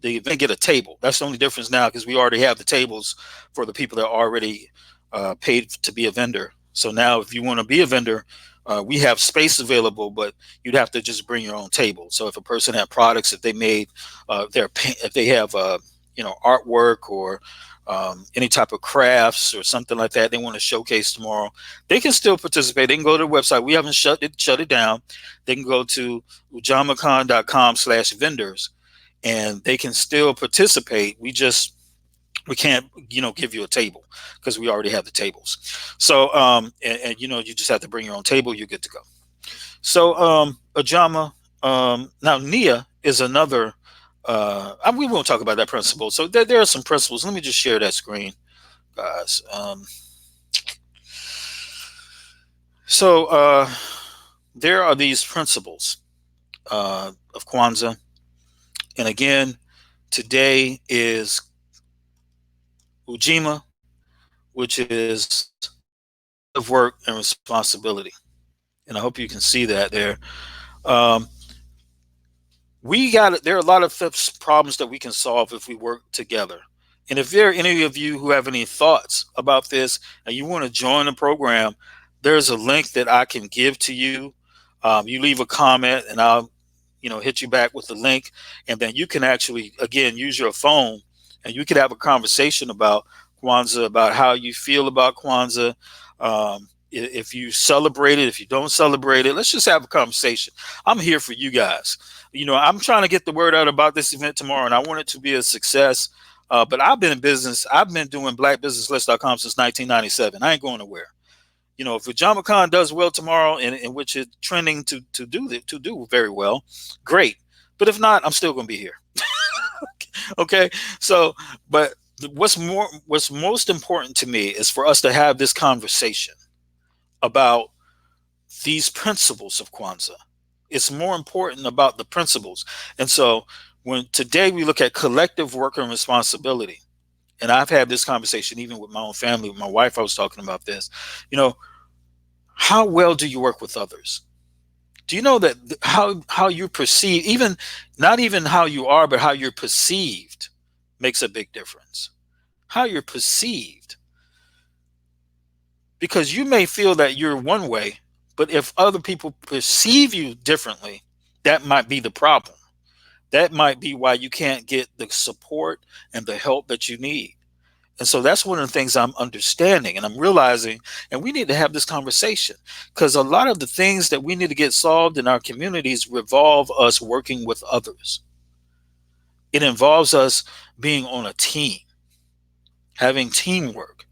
event, get a table. That's the only difference now, because we already have the tables for the people that are already paid to be a vendor. So now, if you want to be a vendor, we have space available, but you'd have to just bring your own table. So if a person had products, if they made if they have artwork or any type of crafts or something like that they want to showcase tomorrow, they can still participate. They can go to the website. We haven't shut it down. They can go to UjamaaCon.com/vendors, and they can still participate. We can't give you a table because we already have the tables. So you just have to bring your own table. You're good to go. So Ujama, now Nia is another. We won't talk about that principle. So there are some principles. Let me just share that screen, guys. So there are these principles of Kwanzaa, and again, today is Ujima, which is of work and responsibility, and I hope you can see that there. Um, there are a lot of problems that we can solve if we work together. And if there are any of you who have any thoughts about this and you want to join the program, there's a link that I can give to you. You leave a comment and I'll hit you back with the link, and then you can actually again use your phone and you could have a conversation about Kwanzaa, about how you feel about Kwanzaa. If you celebrate it, if you don't celebrate it, let's just have a conversation. I'm here for you guys. I'm trying to get the word out about this event tomorrow, and I want it to be a success. But I've been in business. I've been doing BlackBusinessList.com since 1997. I ain't going nowhere. If UjamaaCon does well tomorrow, in which it's trending to do very well, great. But if not, I'm still going to be here. Okay. So, but what's most important to me is for us to have this conversation about these principles of Kwanzaa. It's more important about the principles. And so when today we look at collective work and responsibility, and I've had this conversation even with my own family, with my wife, I was talking about this, you know, how well do you work with others? Do you know that how you perceive, even not even how you are, but how you're perceived makes a big difference. How you're perceived. Because you may feel that you're one way, but if other people perceive you differently, that might be the problem. That might be why you can't get the support and the help that you need. And so that's one of the things I'm understanding and I'm realizing, and we need to have this conversation because a lot of the things that we need to get solved in our communities revolve us working with others. It involves us being on a team, having teamwork.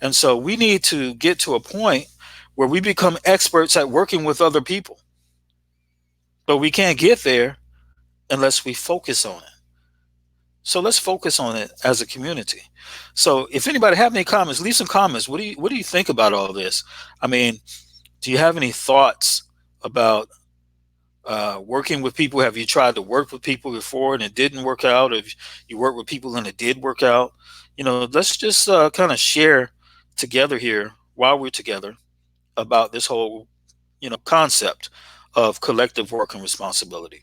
And so we need to get to a point where we become experts at working with other people. But we can't get there unless we focus on it. So let's focus on it as a community. So if anybody have any comments, leave some comments. What do you think about all this? I mean, do you have any thoughts about working with people? Have you tried to work with people before and it didn't work out? If you worked with people and it did work out, let's just kind of share together here while we're together about this whole, concept of collective work and responsibility.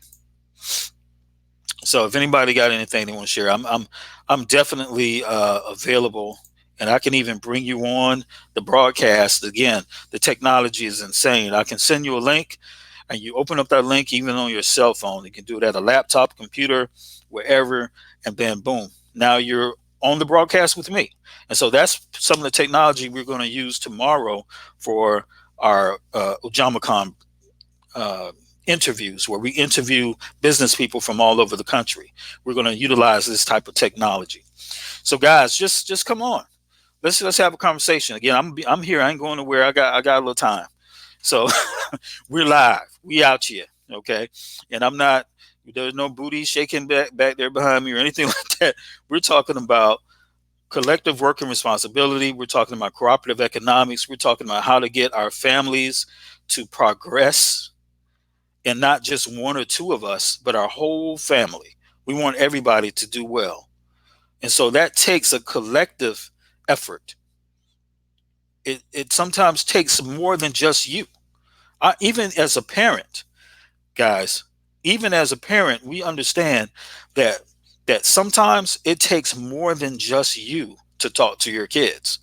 So if anybody got anything they want to share, I'm definitely available, and I can even bring you on the broadcast. Again, the technology is insane. I can send you a link, and you open up that link even on your cell phone. You can do it at a laptop, computer, wherever, and then boom, now you're on the broadcast with me. And so that's some of the technology we're going to use tomorrow for our UjamaaCon interviews, where we interview business people from all over the country. We're going to utilize this type of technology. So guys, just come on. Let's have a conversation. Again, I'm here. I ain't going nowhere. I got a little time. So we're live. We out here. Okay. And there's no booty shaking back there behind me or anything like that. We're talking about collective work and responsibility. We're talking about cooperative economics. We're talking about how to get our families to progress, and not just one or two of us, but our whole family. We want everybody to do well. And so that takes a collective effort. It sometimes takes more than just you. Even as a parent, guys, even as a parent, we understand that sometimes it takes more than just you to talk to your kids.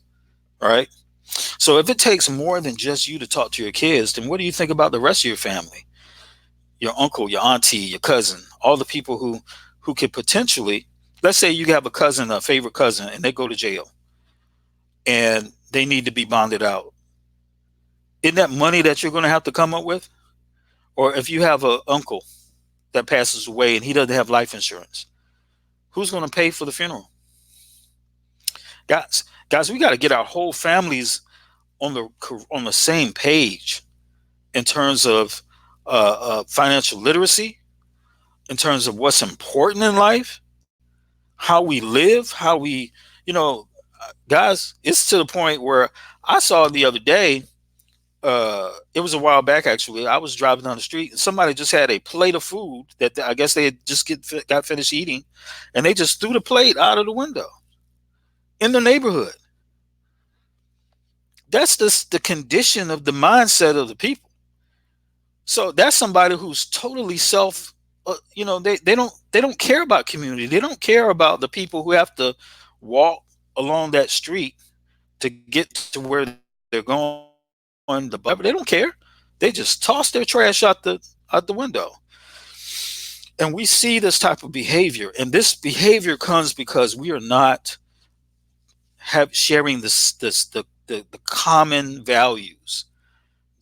All right. So if it takes more than just you to talk to your kids, then what do you think about the rest of your family? Your uncle, your auntie, your cousin, all the people who could potentially, let's say you have a cousin, a favorite cousin, and they go to jail and they need to be bonded out. Isn't that money that you're going to have to come up with? Or if you have an uncle that passes away and he doesn't have life insurance, who's going to pay for the funeral? Guys, we got to get our whole families on the same page in terms of financial literacy, in terms of what's important in life, how we live, how we, guys, it's to the point where I saw the other day, it was a while back actually. I was driving down the street and somebody just had a plate of food that I guess they had just got finished eating, and they just threw the plate out of the window in the neighborhood. That's the condition of the mindset of the people. So that's somebody who's totally they don't care about community. They don't care about the people who have to walk along that street to get to where they're going. They don't care. They just toss their trash out the window. And we see this type of behavior, and this behavior comes because we are not sharing the common values.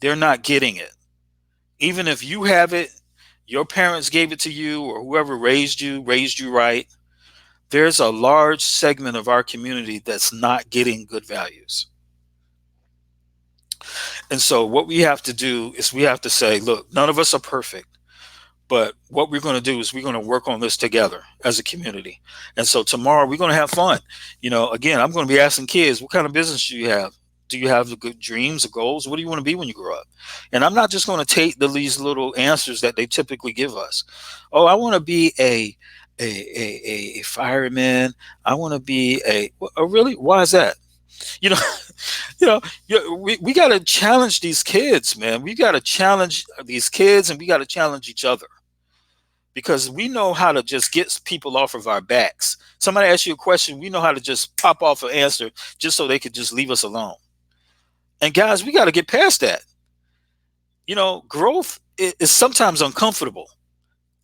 They're not getting it. Even if you have it, your parents gave it to you, or whoever raised you right, there's a large segment of our community that's not getting good values. And so what we have to do is we have to say, look, none of us are perfect. But what we're going to do is we're going to work on this together as a community. And so tomorrow we're going to have fun. Again, I'm going to be asking kids, what kind of business do you have? Do you have the good dreams or goals? What do you want to be when you grow up? And I'm not just going to take these little answers that they typically give us. Oh, I want to be a fireman. I want to be oh, really? Why is that? You know, we got to challenge these kids, man. We got to challenge these kids, and we got to challenge each other, because we know how to just get people off of our backs. Somebody asks you a question, we know how to just pop off an answer just so they could just leave us alone. And guys, we got to get past that. Growth is sometimes uncomfortable.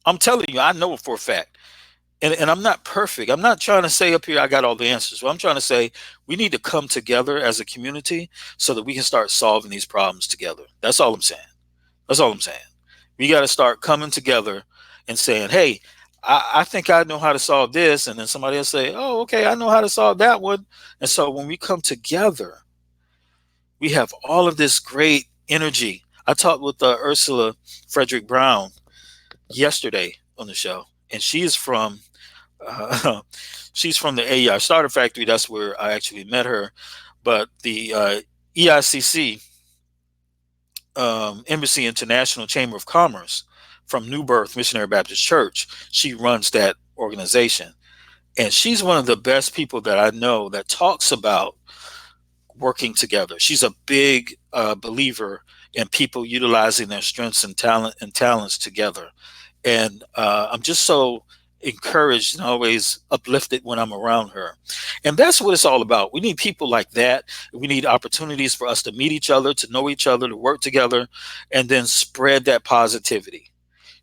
I'm telling you, I know it for a fact. And I'm not perfect. I'm not trying to say up here I got all the answers. Well, I'm trying to say we need to come together as a community so that we can start solving these problems together. That's all I'm saying. That's all I'm saying. We got to start coming together and saying, hey, I think I know how to solve this. And then somebody else say, oh, okay, I know how to solve that one. And so when we come together, we have all of this great energy. I talked with Ursula Frederick Brown yesterday on the show, and she's from the AEI Starter Factory. That's where I actually met her. But the EICC, Embassy International Chamber of Commerce, from New Birth Missionary Baptist Church, she runs that organization. And she's one of the best people that I know that talks about working together. She's a big believer in people utilizing their strengths and talents together. And I'm just so encouraged and always uplifted when I'm around her. And that's what it's all about. We need people like that. We need opportunities for us to meet each other, to know each other, to work together, and then spread that positivity,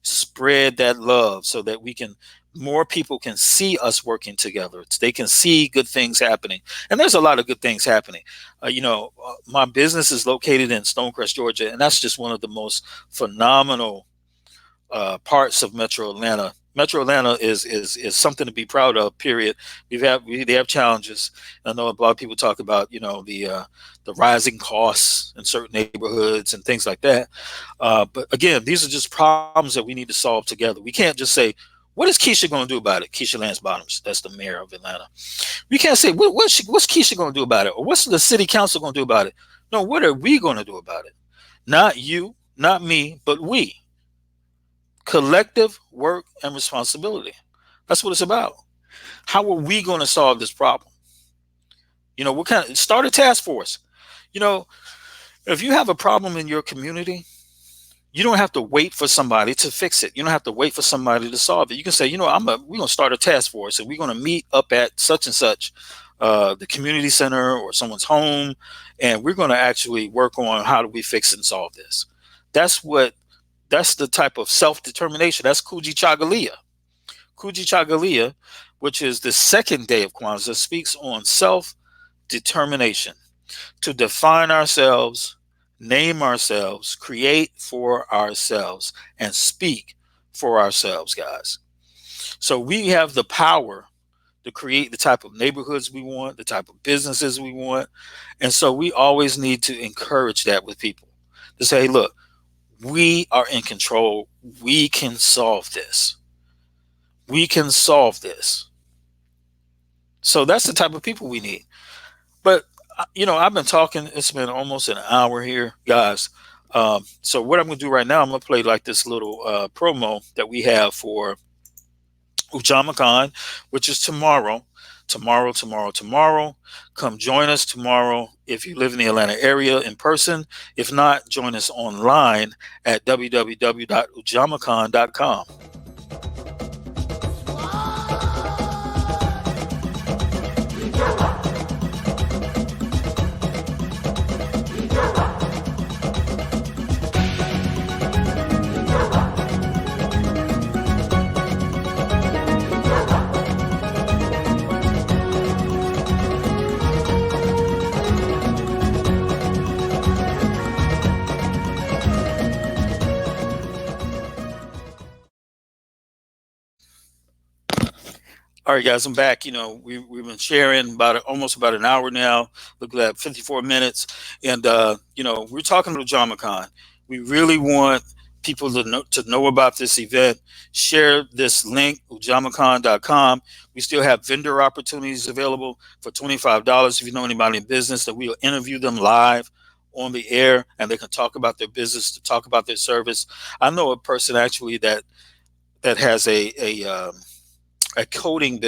spread that love, so that more people can see us working together. They can see good things happening. And there's a lot of good things happening. My business is located in Stonecrest, Georgia, and that's just one of the most phenomenal parts of Metro Atlanta. Metro Atlanta is something to be proud of. Period. They have challenges. I know a lot of people talk about the rising costs in certain neighborhoods and things like that. But again, these are just problems that we need to solve together. We can't just say, what is Keisha going to do about it? Keisha Lance Bottoms, that's the mayor of Atlanta. We can't say, what's Keisha going to do about it? Or what's the city council going to do about it? No, what are we going to do about it? Not you, not me, but we. Collective work and responsibility. That's what it's about. How are we going to solve this problem? Start a task force. If you have a problem in your community, you don't have to wait for somebody to fix it. You don't have to wait for somebody to solve it. You can say, we're going to start a task force, and we're going to meet up at such and such, the community center or someone's home, and we're going to actually work on how do we fix and solve this. That's the type of self-determination. That's Kuji Chagalia. Kuji Chagalia, which is the second day of Kwanzaa, speaks on self-determination, to define ourselves, name ourselves, create for ourselves, and speak for ourselves, guys. So we have the power to create the type of neighborhoods we want, the type of businesses we want. And so we always need to encourage that with people, to say, hey, look, we are in control. We can solve this. We can solve this. So that's the type of people we need. But, I've been talking. It's been almost an hour here, guys. So what I'm going to do right now, I'm going to play like this little promo that we have for UjamaaCon, which is tomorrow. Tomorrow. Come join us tomorrow if you live in the Atlanta area in person. If not, join us online at www.UjamaaCon.com. All right, guys, I'm back. We've been sharing about almost about an hour now. Look at that, 54 minutes, and we're talking to JamaCon. We really want people to know about this event. Share this link, UjamaaCon.com. We still have vendor opportunities available for $25. If you know anybody in business, that we'll interview them live on the air, and they can talk about their business, to talk about their service. I know a person actually that has a coding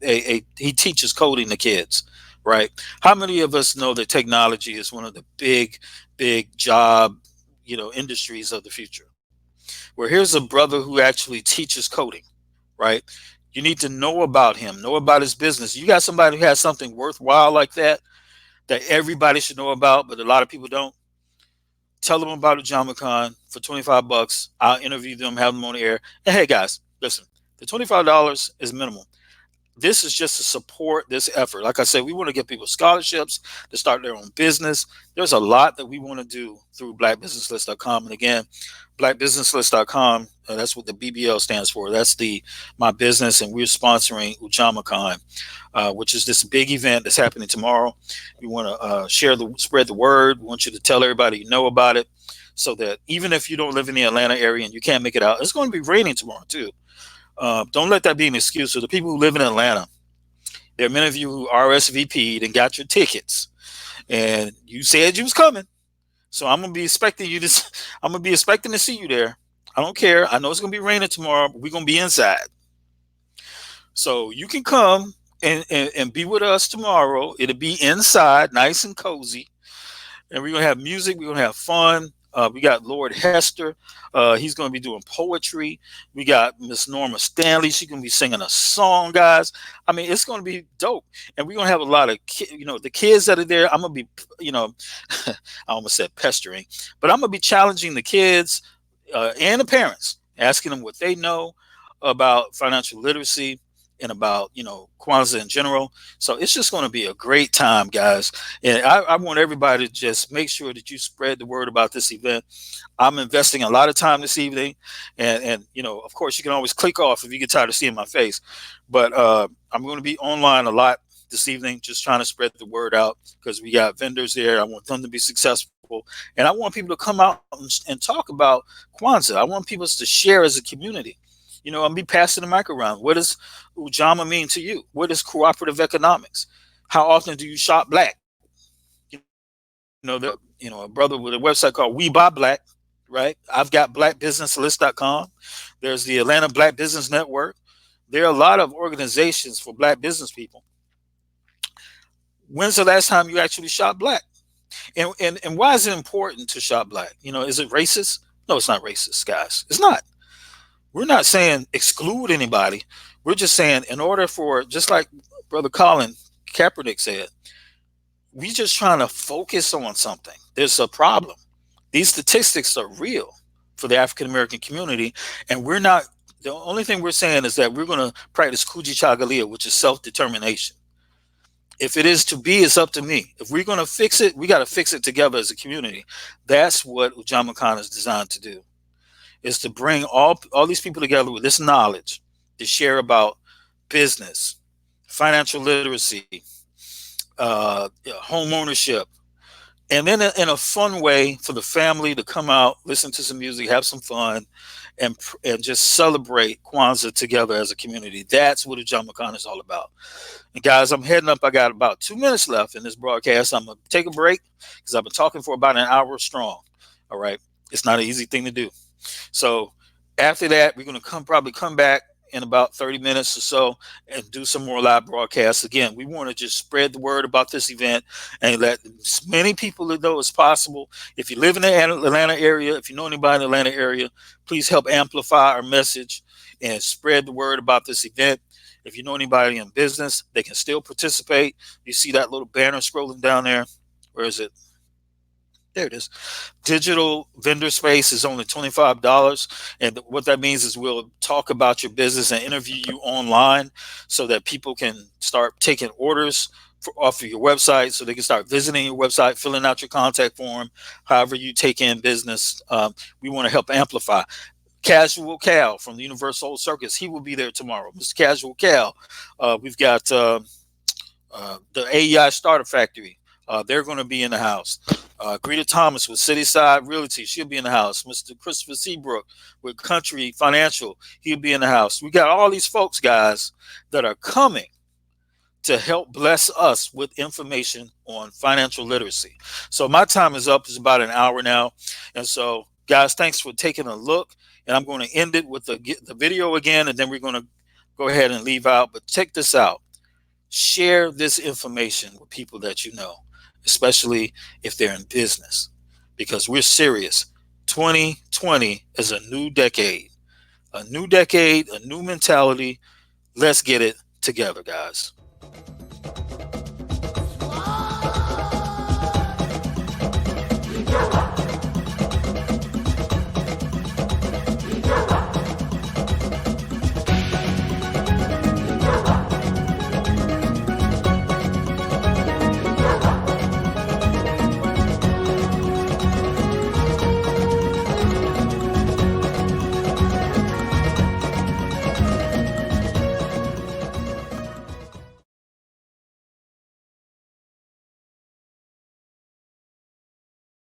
he teaches coding to kids, right? How many of us know that technology is one of the big job industries of the future? Where here's a brother who actually teaches coding, right? You need to know about him, know about his business. You got somebody who has something worthwhile like that everybody should know about, but a lot of people don't. Tell them about a JamaCon for 25 bucks. I'll interview them, have them on the air. And hey guys, listen, the $25 is minimal. This is just to support this effort. Like I said, we want to give people scholarships to start their own business. There's a lot that we want to do through BlackBusinessList.com. And again, BlackBusinessList.com, that's what the BBL stands for. That's my business, and we're sponsoring UjamaaCon, which is this big event that's happening tomorrow. We want to spread the word. We want you to tell everybody you know about it, so that even if you don't live in the Atlanta area and you can't make it out, it's going to be raining tomorrow too. Don't let that be an excuse. So the people who live in Atlanta, there are many of you who RSVP'd and got your tickets, and you said you was coming. So I'm gonna be expecting you to. I'm gonna be expecting to see you there. I don't care. I know it's gonna be raining tomorrow, but we're gonna be inside. So you can come and be with us tomorrow. It'll be inside, nice and cozy, and we're gonna have music. We're gonna have fun. We got Lord Hester. He's going to be doing poetry. We got Miss Norma Stanley. She's going to be singing a song, guys. I mean, it's going to be dope. And we're going to have a lot of, the kids that are there. I'm going to be, I almost said pestering, but I'm going to be challenging the kids and the parents, asking them what they know about financial literacy and about, Kwanzaa in general. So it's just going to be a great time, guys. And I want everybody to just make sure that you spread the word about this event. I'm investing a lot of time this evening, and of course, you can always click off if you get tired of seeing my face. But I'm going to be online a lot this evening, just trying to spread the word out, because we got vendors there. I want them to be successful, and I want people to come out and talk about Kwanzaa. I want people to share as a community. I'm be passing the mic around. What does Ujama mean to you? What is cooperative economics? How often do you shop black? A brother with a website called We Buy Black, right? I've got BlackBusinessList.com. There's the Atlanta Black Business Network. There are a lot of organizations for black business people. When's the last time you actually shop black? And why is it important to shop black? Is it racist? No, it's not racist, guys. It's not. We're not saying exclude anybody. We're just saying, in order for, just like Brother Colin Kaepernick said, we just trying to focus on something. There's a problem. These statistics are real for the African American community, and we're not. The only thing we're saying is that we're going to practice Kujichagulia, which is self-determination. If it is to be, it's up to me. If we're going to fix it, we got to fix it together as a community. That's what UjamaaCon is designed to do, is to bring all these people together with this knowledge to share about business, financial literacy, home ownership, and then in a fun way for the family to come out, listen to some music, have some fun, and just celebrate Kwanzaa together as a community. That's what UjamaaCon is all about. And guys, I'm heading up. I got about 2 minutes left in this broadcast. I'm going to take a break because I've been talking for about an hour strong. All right. It's not an easy thing to do. So after that, we're going to probably come back in about 30 minutes or so and do some more live broadcasts. Again, we want to just spread the word about this event and let as many people know as possible. If you live in the Atlanta area, if you know anybody in the Atlanta area, please help amplify our message and spread the word about this event. If you know anybody in business, they can still participate. You see that little banner scrolling down there? Where is it? There it is. Digital vendor space is only $25. And what that means is we'll talk about your business and interview you online so that people can start taking orders off of your website, so they can start visiting your website, filling out your contact form, however you take in business. We want to help amplify. Casual Cal from the Universal Circus. He will be there tomorrow. Mr. Casual Cal. We've got the AEI Starter Factory. They're going to be in the house. Greta Thomas with Cityside Realty. She'll be in the house. Mr. Christopher Seabrook with Country Financial. He'll be in the house. We got all these folks, guys, that are coming to help bless us with information on financial literacy. So my time is up. It's about an hour now. And so, guys, thanks for taking a look. And I'm going to end it with the video again, and then we're going to go ahead and leave out. But check this out. Share this information with people that you know, especially if they're in business, because we're serious. 2020 is a new decade, a new mentality. Let's get it together, guys.